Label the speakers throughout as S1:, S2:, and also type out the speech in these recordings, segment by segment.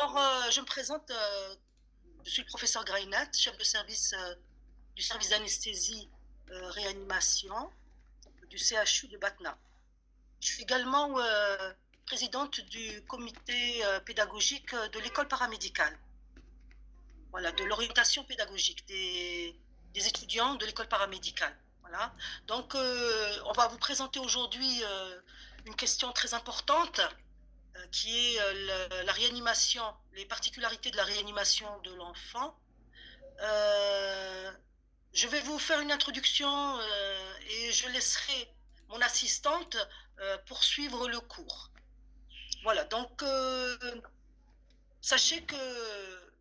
S1: Je me présente, je suis le professeur Grainat, chef de service du service d'anesthésie réanimation du CHU de Batna. Je suis également présidente du comité pédagogique de l'école paramédicale. Voilà, de l'orientation pédagogique des étudiants de l'école paramédicale. Voilà. Donc, on va vous présenter aujourd'hui une question très importante qui est la réanimation, les particularités de la réanimation de l'enfant. Je vais vous faire une introduction et je laisserai mon assistante poursuivre le cours. Voilà, donc sachez que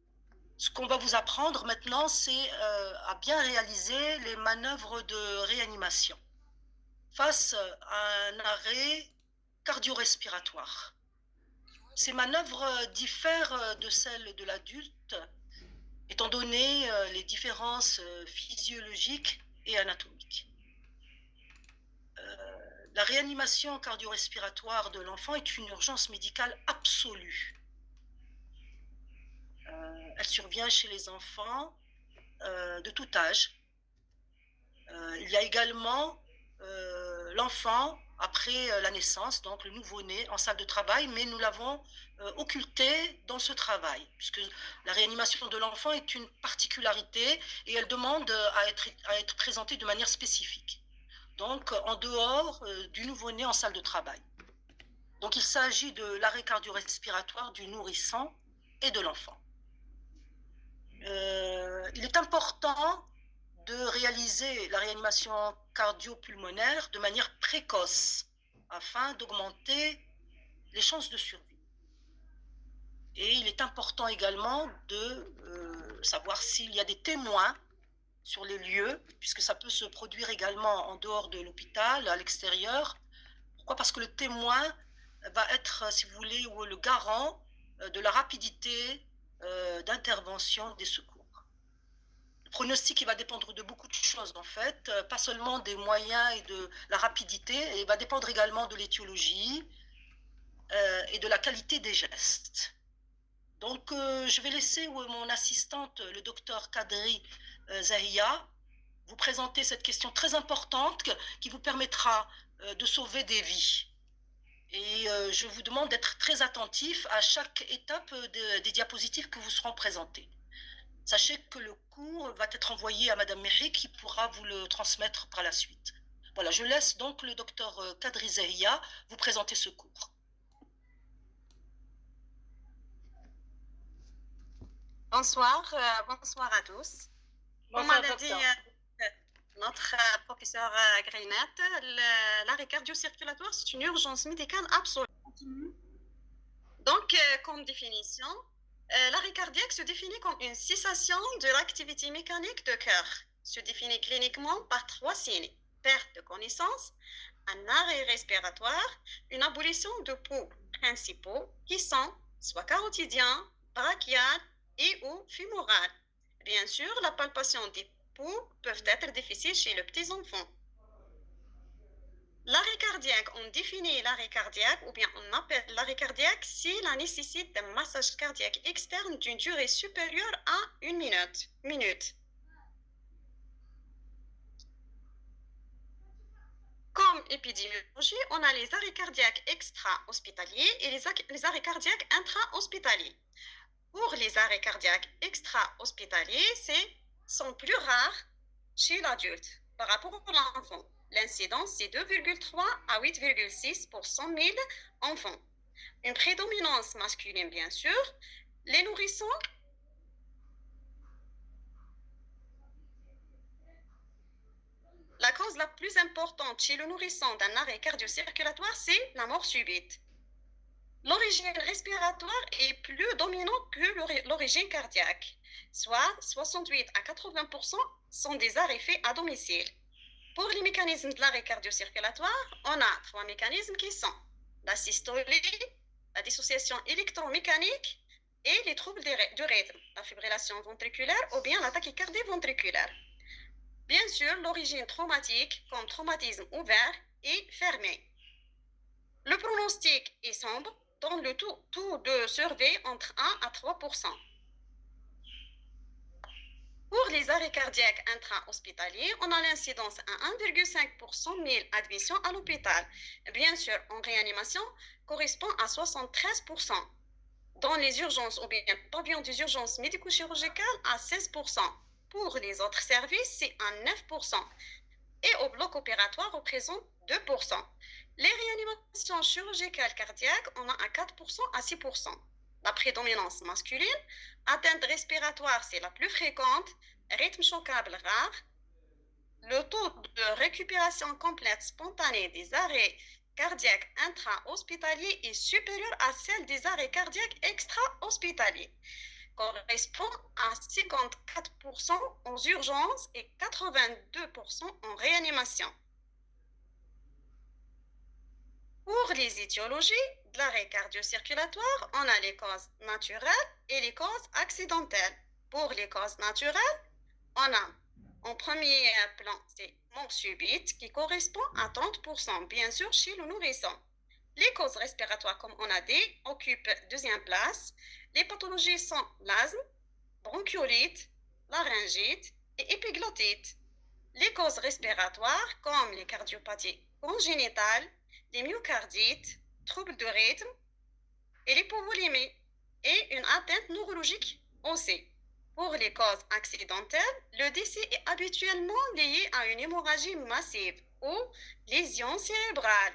S1: ce qu'on va vous apprendre maintenant, c'est à bien réaliser les manœuvres de réanimation face à un arrêt cardio-respiratoire. Ces manœuvres diffèrent de celles de l'adulte, étant donné les différences physiologiques et anatomiques. La réanimation cardio-respiratoire de l'enfant est une urgence médicale absolue. Elle survient chez les enfants de tout âge. Il y a également l'enfant après la naissance, donc le nouveau-né en salle de travail, mais nous l'avons occulté dans ce travail, puisque la réanimation de l'enfant est une particularité et elle demande à être présentée de manière spécifique. Donc en dehors du nouveau-né en salle de travail. Donc il s'agit de l'arrêt cardio-respiratoire du nourrisson et de l'enfant. Il est important de réaliser la réanimation cardio-pulmonaire de manière précoce afin d'augmenter les chances de survie. Et il est important également de savoir s'il y a des témoins sur les lieux, puisque ça peut se produire également en dehors de l'hôpital, à l'extérieur. Pourquoi ? Parce que le témoin va être, si vous voulez, le garant de la rapidité d'intervention des secours. Le pronostic, il va dépendre de beaucoup de choses, en fait, pas seulement des moyens et de la rapidité, il va dépendre également de l'étiologie et de la qualité des gestes. Donc, je vais laisser mon assistante, le docteur Kadri Zahia, vous présenter cette question très importante qui vous permettra de sauver des vies. Et je vous demande d'être très attentif à chaque étape des diapositives que vous seront présentées. Sachez que le cours va être envoyé à Madame Mehi qui pourra vous le transmettre par la suite. Voilà, je laisse donc le docteur Kadri Zahia vous présenter ce cours.
S2: Bonsoir, bonsoir à tous. Comme l'a dit notre professeur Grainat, l'arrêt cardio-circulatoire, c'est une urgence médicale absolue. Donc, comme définition, l'arrêt cardiaque se définit comme une cessation de l'activité mécanique de cœur. Se définit cliniquement par 3 signes: perte de connaissance, un arrêt respiratoire, une abolition de pouls principaux qui sont soit carotidiens, brachial et ou fémoral. Bien sûr, la palpation des pouls peuvent être difficiles chez les petits enfants. L'arrêt cardiaque, on définit l'arrêt cardiaque ou bien on appelle l'arrêt cardiaque si la nécessite d'un massage cardiaque externe d'une durée supérieure à 1 minute. Comme épidémiologie, on a les arrêts cardiaques extra-hospitaliers et les arrêts cardiaques intra-hospitaliers. Pour les arrêts cardiaques extra-hospitaliers, sont plus rares chez l'adulte par rapport à l'enfant. L'incidence, c'est 2,3 à 8,6 pour 100 000 enfants. Une prédominance masculine, bien sûr. Les nourrissons, la cause la plus importante chez le nourrisson d'un arrêt cardio-circulatoire, c'est la mort subite. L'origine respiratoire est plus dominante que l'origine cardiaque, soit 68 à 80% sont des arrêts faits à domicile. Pour les mécanismes de l'arrêt cardio-circulatoire, on a 3 mécanismes qui sont la systolie, la dissociation électromécanique et les troubles du rythme, la fibrillation ventriculaire ou bien la tachycardie ventriculaire. Bien sûr, l'origine traumatique, comme traumatisme ouvert et fermé. Le pronostic est sombre dont le taux de survie entre 1 à 3%. Pour les arrêts cardiaques intra-hospitaliers, on a l'incidence à 1,5 pour 100 000 admissions à l'hôpital. Bien sûr, en réanimation, correspond à 73%. Dans les urgences ou bien pavillon des urgences médico-chirurgicales, à 16%. Pour les autres services, c'est à 9%. Et au bloc opératoire, représente 2%. Les réanimations chirurgicales cardiaques, on a à 4% à 6%. La prédominance masculine, atteinte respiratoire, c'est la plus fréquente, rythme choquable rare. Le taux de récupération complète spontanée des arrêts cardiaques intra-hospitaliers est supérieur à celle des arrêts cardiaques extra-hospitaliers, correspond à 54% aux urgences et 82% en réanimation. Pour les étiologies de l'arrêt cardio-circulatoire, on a les causes naturelles et les causes accidentelles. Pour les causes naturelles, on a en premier plan, c'est mort subite qui correspond à 30%, bien sûr, chez le nourrisson. Les causes respiratoires, comme on a dit, occupent deuxième place. Les pathologies sont l'asthme, bronchiolite, laryngite et épiglottite. Les causes respiratoires, comme les cardiopathies congénitales, les myocardites, troubles de rythme et l'hypovolémie et une atteinte neurologique aussi. Pour les causes accidentelles, le décès est habituellement lié à une hémorragie massive ou lésion cérébrale.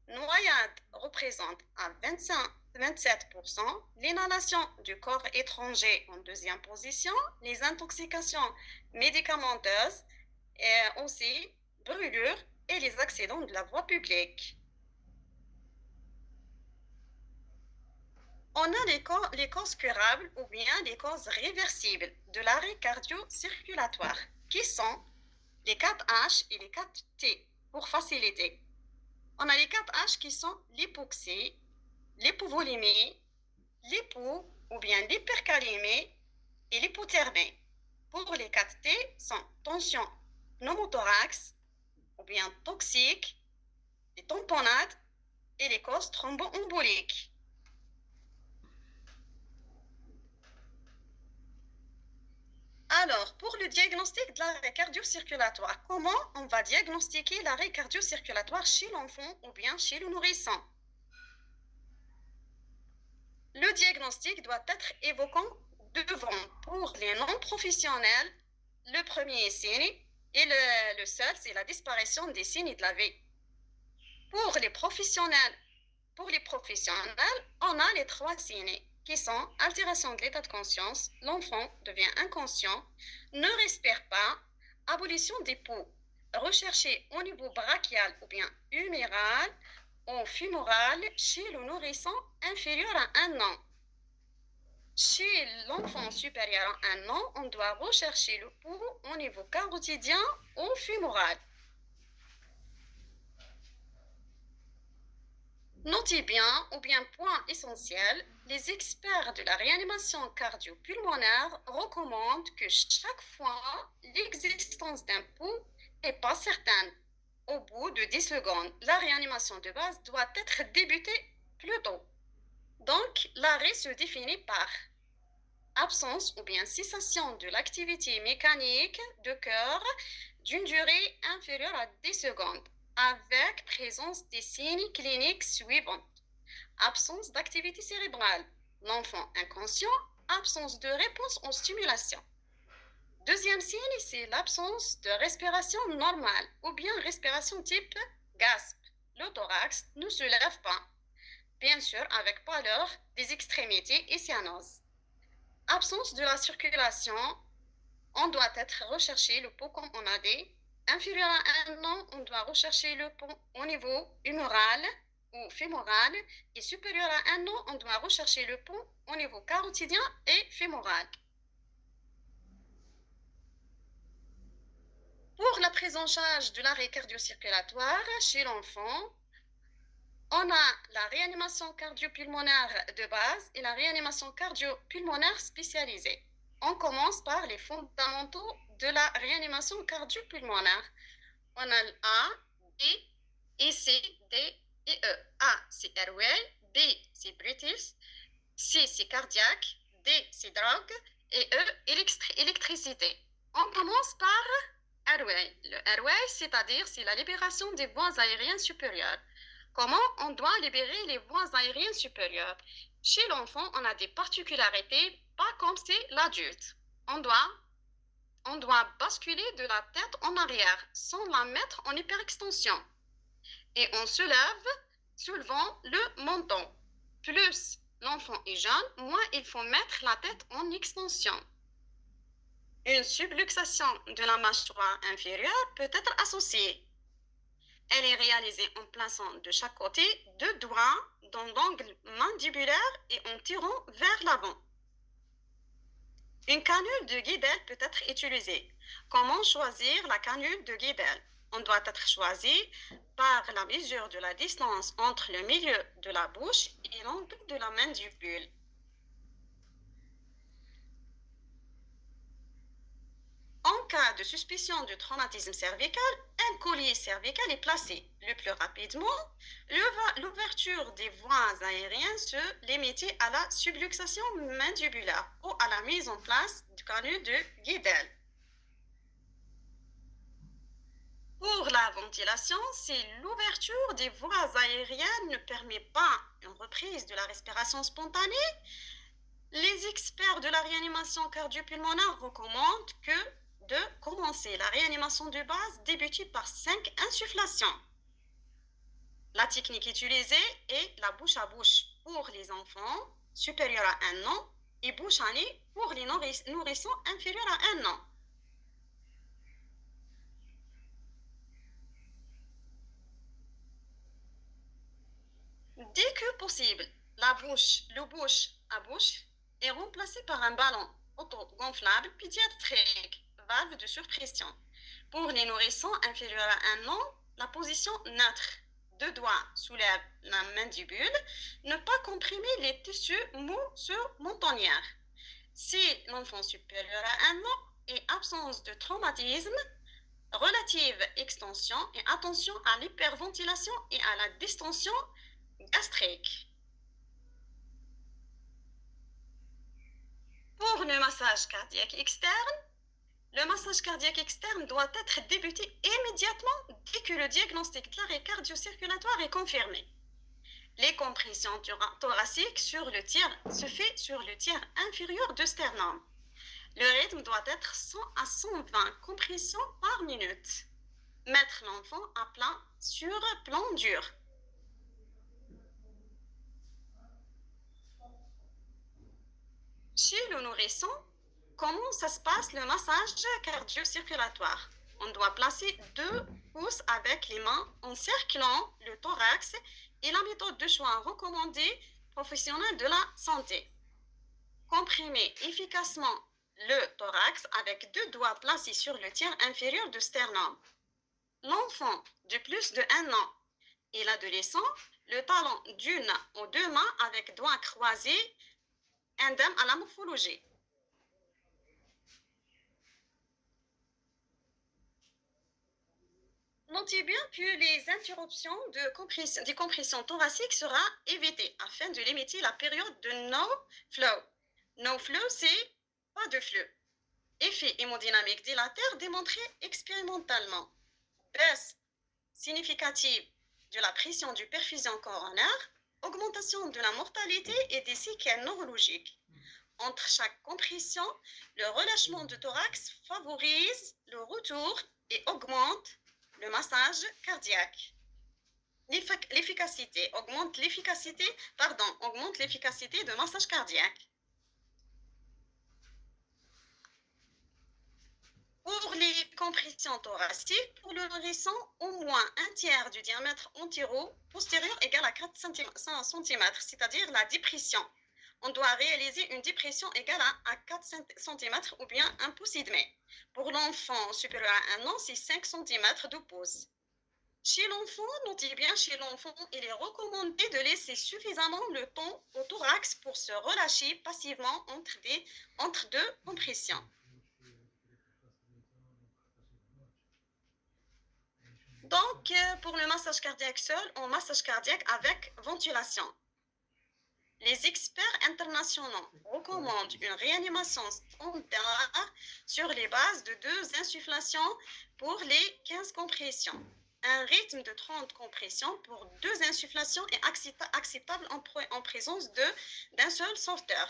S2: Noyade représente à 27%, l'inhalation du corps étranger en deuxième position, les intoxications médicamenteuses et aussi brûlures et les accidents de la voie publique. On a les causes curables ou bien les causes réversibles de l'arrêt cardio-circulatoire, qui sont les 4H et les 4T, pour faciliter. On a les 4H qui sont l'hypoxie, l'hypovolémie, l'hypo ou bien l'hypercalémie et l'hypothermie. Pour les 4T sont tension pneumothorax ou bien toxique, les tamponnades et les causes thromboemboliques. Alors, pour le diagnostic de l'arrêt cardio-circulatoire, comment on va diagnostiquer l'arrêt cardio-circulatoire chez l'enfant ou bien chez le nourrisson? Le diagnostic doit être évoquant devant. Pour les non-professionnels, le premier signe et le seul, c'est la disparition des signes de la vie. Pour les professionnels, on a les 3 signes qui sont altération de l'état de conscience, l'enfant devient inconscient, ne respire pas, abolition des peaux, recherchée au niveau brachial ou bien huméral ou fémoral chez le nourrisson inférieur à 1 an. Chez l'enfant supérieur à 1 an, on doit rechercher le pouls au niveau carotidien ou fémoral. Notez bien, ou bien point essentiel, les experts de la réanimation cardio-pulmonaire recommandent que chaque fois l'existence d'un pouls n'est pas certaine. Au bout de 10 secondes, la réanimation de base doit être débutée plus tôt. Donc, l'arrêt se définit par absence ou bien cessation de l'activité mécanique de cœur d'une durée inférieure à 10 secondes, avec présence des signes cliniques suivants. Absence d'activité cérébrale, l'enfant inconscient, absence de réponse aux stimulations. Deuxième signe, c'est l'absence de respiration normale ou bien respiration type gasp. Le thorax ne se lève pas, bien sûr avec pâleur des extrémités et cyanose. Absence de la circulation, on doit être recherché le pouls comme on a dit. Inférieur à 1 an, on doit rechercher le pouls au niveau huméral ou fémoral. Et supérieur à 1 an, on doit rechercher le pouls au niveau carotidien et fémoral. Pour la prise en charge de l'arrêt cardio-circulatoire chez l'enfant, on a la réanimation cardio-pulmonaire de base et la réanimation cardio-pulmonaire spécialisée. On commence par les fondamentaux de la réanimation cardio-pulmonaire. On a le A, B, et C, D et E. A, c'est airway, B, c'est British, C, c'est cardiaque, D, c'est drogue, et E, électricité. On commence par airway. Le airway, c'est-à-dire c'est la libération des voies aériennes supérieures. Comment on doit libérer les voies aériennes supérieures? Chez l'enfant, on a des particularités, pas comme c'est l'adulte. On doit basculer de la tête en arrière sans la mettre en hyperextension. Et on soulevant le menton. Plus l'enfant est jeune, moins il faut mettre la tête en extension. Une subluxation de la mâchoire inférieure peut être associée. Elle est réalisée en plaçant de chaque côté 2 doigts dans l'angle mandibulaire et en tirant vers l'avant. Une canule de Guidel peut être utilisée. Comment choisir la canule de Guidel? On doit être choisi par la mesure de la distance entre le milieu de la bouche et l'angle de la mandibule. En cas de suspicion de traumatisme cervical, un collier cervical est placé. Le plus rapidement, l'ouverture des voies aériennes se limitait à la subluxation mandibulaire ou à la mise en place du canule de Guidel. Pour la ventilation, si l'ouverture des voies aériennes ne permet pas une reprise de la respiration spontanée, les experts de la réanimation cardio-pulmonaire recommandent de commencer la réanimation de base débutée par 5 insufflations. La technique utilisée est la bouche à bouche pour les enfants supérieurs à 1 an et bouche à nez pour les nourrissons inférieurs à 1 an. Dès que possible, le bouche à bouche est remplacé par un ballon auto-gonflable pédiatrique, valve de surpression. Pour les nourrissons inférieurs à 1 an, la position neutre. 2 doigts soulèvent la mandibule. Ne pas comprimer les tissus mous sur mentonnière. Si l'enfant supérieur à 1 an et absence de traumatisme, relative extension et attention à l'hyperventilation et à la distension gastrique. Pour le massage cardiaque externe, le massage cardiaque externe doit être débuté immédiatement dès que le diagnostic d'arrêt cardio-circulatoire est confirmé. Les compressions thoraciques se fait sur le tiers inférieur du sternum. Le rythme doit être 100 à 120 compressions par minute. Mettre l'enfant à plat sur plan dur. Chez le nourrisson, comment ça se passe le massage cardio-circulatoire? On doit placer 2 pouces avec les mains en cerclant le thorax et la méthode de choix recommandée professionnelle de la santé. Comprimer efficacement le thorax avec 2 doigts placés sur le tiers inférieur du sternum. L'enfant de plus de 1 an et l'adolescent, le talon d'une ou 2 mains avec doigts croisés, indemne à la morphologie. Notez bien que les interruptions des compressions thoraciques sera évitées afin de limiter la période de no flow. No flow, c'est pas de flux. Effet hémodynamique dilateur démontré expérimentalement. Baisse significative de la pression du perfusion coronaire, augmentation de la mortalité et des séquelles neurologiques. Entre chaque compression, le relâchement du thorax favorise le retour et augmente le massage cardiaque. Augmente l'efficacité de massage cardiaque. Pour les compressions thoraciques, pour le nourrisson, au moins un tiers du diamètre antéro-postérieur égale à 4 cm, c'est-à-dire la dépression. On doit réaliser une dépression égale à 4 cm ou bien un pouce et demi. Pour l'enfant supérieur à 1 an, c'est 5 cm de pouce. Chez l'enfant, notez bien, chez l'enfant, il est recommandé de laisser suffisamment le temps au thorax pour se relâcher passivement entre 2 compressions. Donc, pour le massage cardiaque seul, on massage cardiaque avec ventilation. Les experts internationaux recommandent une réanimation standard sur les bases de 2 insufflations pour les 15 compressions. Un rythme de 30 compressions pour 2 insufflations est acceptable en présence d'un seul sauveteur.